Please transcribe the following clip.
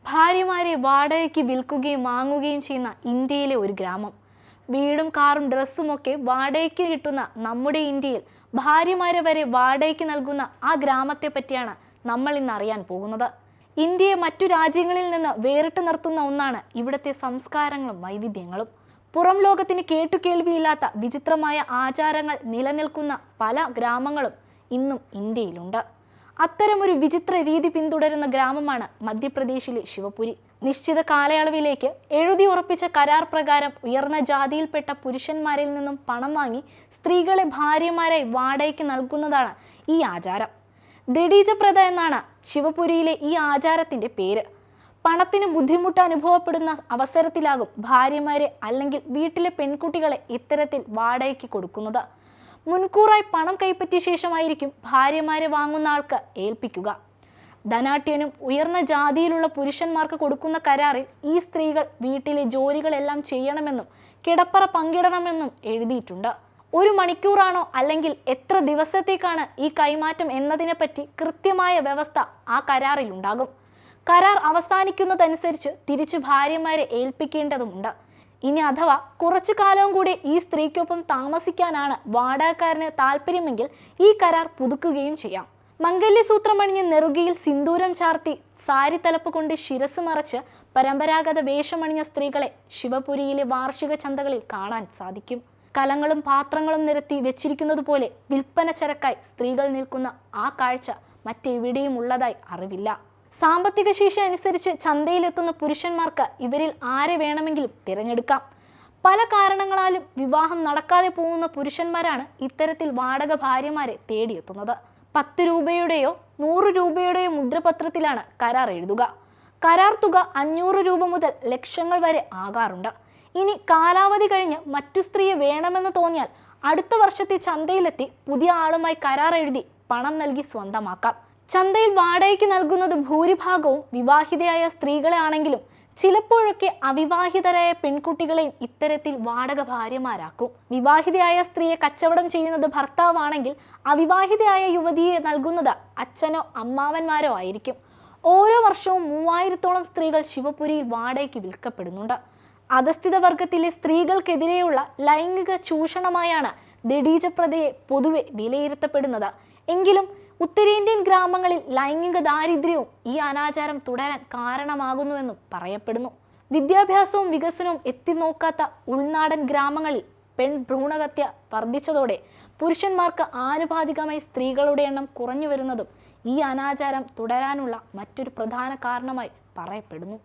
ഭാര്യമാരെ വാടകയ്ക്ക് വിൽക്കുകയും വാങ്ങുകയും ചെയ്യുന്ന ഇന്ത്യയിലെ ഒരു ഗ്രാമം. വീടും കാറും ഡ്രസ്സുമൊക്കെ വാടകയ്ക്ക് കിട്ടുന്ന നമ്മുടെ ഇന്ത്യയിൽ ഭാര്യമാരെ വരെ വാടകയ്ക്ക് നൽകുന്ന ആ ഗ്രാമത്തെ പറ്റിയാണ് നമ്മൾ ഇന്ന് അറിയാൻ പോകുന്നത്. ഇന്ത്യയെ മറ്റു രാജ്യങ്ങളിൽ നിന്ന് വേറിട്ട് നിർത്തുന്ന ഒന്നാണ് ഇവിടുത്തെ സംസ്കാരങ്ങളും വൈവിധ്യങ്ങളും. പുറം ലോകത്തിന് കേട്ടുകേൾവിയില്ലാത്ത വിചിത്രമായ ആചാരങ്ങൾ നിലനിൽക്കുന്ന പല ഗ്രാമങ്ങളും ഇന്നും ഇന്ത്യയിലുണ്ട്. അത്തരമൊരു വിചിത്ര രീതി പിന്തുടരുന്ന ഗ്രാമമാണ് മധ്യപ്രദേശിലെ ശിവപുരി. നിശ്ചിത കാലയളവിലേക്ക് എഴുതി ഉറപ്പിച്ച കരാർ പ്രകാരം ഉയർന്ന ജാതിയിൽപ്പെട്ട പുരുഷന്മാരിൽ നിന്നും പണം വാങ്ങി സ്ത്രീകളെ ഭാര്യമാരായി വാടകയ്ക്ക് നൽകുന്നതാണ് ഈ ആചാരം. ദഡീജ പ്രഥ എന്നാണ് ശിവപുരിയിലെ ഈ ആചാരത്തിന്റെ പേര്. പണത്തിന് ബുദ്ധിമുട്ട് അനുഭവപ്പെടുന്ന അവസരത്തിലാകും ഭാര്യമാരെ അല്ലെങ്കിൽ വീട്ടിലെ പെൺകുട്ടികളെ ഇത്തരത്തിൽ വാടകയ്ക്ക് കൊടുക്കുന്നത്. മുൻകൂറായി പണം കൈപ്പറ്റിയ ശേഷമായിരിക്കും ഭാര്യമാരെ വാങ്ങുന്ന ആൾക്ക് ഏൽപ്പിക്കുക. ധനാട്യനും ഉയർന്ന ജാതിയിലുള്ള പുരുഷന്മാർക്ക് കൊടുക്കുന്ന കരാറിൽ ഈ സ്ത്രീകൾ വീട്ടിലെ ജോലികളെല്ലാം ചെയ്യണമെന്നും കിടപ്പറ പങ്കിടണമെന്നും എഴുതിയിട്ടുണ്ട്. 1 മണിക്കൂറാണോ അല്ലെങ്കിൽ എത്ര ദിവസത്തേക്കാണ് ഈ കൈമാറ്റം എന്നതിനെപ്പറ്റി കൃത്യമായ വ്യവസ്ഥ ആ കരാറിൽ ഉണ്ടാകും. കരാർ അവസാനിക്കുന്നതനുസരിച്ച് തിരിച്ചു ഭാര്യമാരെ ഏൽപ്പിക്കേണ്ടതുമുണ്ട്. ഇനി അഥവാ കുറച്ചു കാലവും കൂടി ഈ സ്ത്രീക്കൊപ്പം താമസിക്കാനാണ് വാടകക്കാരന് താല്പര്യമെങ്കിൽ ഈ കരാർ പുതുക്കുകയും ചെയ്യാം. മംഗല്യസൂത്രമണിഞ്ഞ് നെറുകയിൽ സിന്ദൂരം ചാർത്തി സാരി തലപ്പ് കൊണ്ട് ശിരസ് മറച്ച് പരമ്പരാഗത വേഷമണിഞ്ഞ സ്ത്രീകളെ ശിവപുരിയിലെ വാർഷിക ചന്തകളിൽ കാണാൻ സാധിക്കും. കലങ്ങളും പാത്രങ്ങളും നിരത്തി വെച്ചിരിക്കുന്നത് പോലെ വിൽപ്പന ചരക്കായി സ്ത്രീകൾ നിൽക്കുന്ന ആ കാഴ്ച മറ്റെവിടെയും ഉള്ളതായി അറിവില്ല. സാമ്പത്തിക ശേഷി അനുസരിച്ച് ചന്തയിലെത്തുന്ന പുരുഷന്മാർക്ക് ഇവരിൽ ആരെ വേണമെങ്കിലും തിരഞ്ഞെടുക്കാം. പല കാരണങ്ങളാലും വിവാഹം നടക്കാതെ പോകുന്ന പുരുഷന്മാരാണ് ഇത്തരത്തിൽ വാടക ഭാര്യമാരെ തേടിയെത്തുന്നത്. 10 രൂപയുടെയോ 100 രൂപയുടെയോ മുദ്രപത്രത്തിലാണ് കരാർ എഴുതുക. കരാർ തുക 500 രൂപ മുതൽ ലക്ഷങ്ങൾ വരെ ആകാറുണ്ട്. ഇനി കാലാവധി കഴിഞ്ഞ് മറ്റു സ്ത്രീയെ വേണമെന്ന് തോന്നിയാൽ അടുത്ത വർഷത്തെ ചന്തയിലെത്തി പുതിയ ആളുമായി കരാർ എഴുതി പണം നൽകി സ്വന്തമാക്കാം. ചന്തയിൽ വാടകയ്ക്ക് നൽകുന്നത് ഭൂരിഭാഗവും വിവാഹിതയായ സ്ത്രീകളെ ആണെങ്കിലും ചിലപ്പോഴൊക്കെ അവിവാഹിതരായ പെൺകുട്ടികളെയും ഇത്തരത്തിൽ വാടക ഭാര്യമാരാക്കും. വിവാഹിതയായ സ്ത്രീയെ കച്ചവടം ചെയ്യുന്നത് ഭർത്താവാണെങ്കിൽ അവിവാഹിതയായ യുവതിയെ നൽകുന്നത് അച്ഛനോ അമ്മാവന്മാരോ ആയിരിക്കും. ഓരോ വർഷവും 3000-ഓളം സ്ത്രീകൾ ശിവപുരിയിൽ വാടകയ്ക്ക് വിൽക്കപ്പെടുന്നുണ്ട്. അധസ്ഥിത വർഗത്തിലെ സ്ത്രീകൾക്കെതിരെയുള്ള ലൈംഗിക ചൂഷണമായാണ് ദഡീജ പ്രഥയെ പൊതുവെ വിലയിരുത്തപ്പെടുന്നത്. എങ്കിലും ഉത്തരേന്ത്യൻ ഗ്രാമങ്ങളിൽ ലൈംഗിക ദാരിദ്ര്യവും ഈ അനാചാരം തുടരാൻ കാരണമാകുന്നുവെന്നും പറയപ്പെടുന്നു. വിദ്യാഭ്യാസവും വികസനവും എത്തിനോക്കാത്ത ഉൾനാടൻ ഗ്രാമങ്ങളിൽ ഭ്രൂണഹത്യ വർദ്ധിച്ചതോടെ പുരുഷന്മാർക്ക് ആനുപാതികമായി സ്ത്രീകളുടെ എണ്ണം കുറഞ്ഞു വരുന്നതും ഈ അനാചാരം തുടരാനുള്ള മറ്റൊരു പ്രധാന കാരണമായി പറയപ്പെടുന്നു.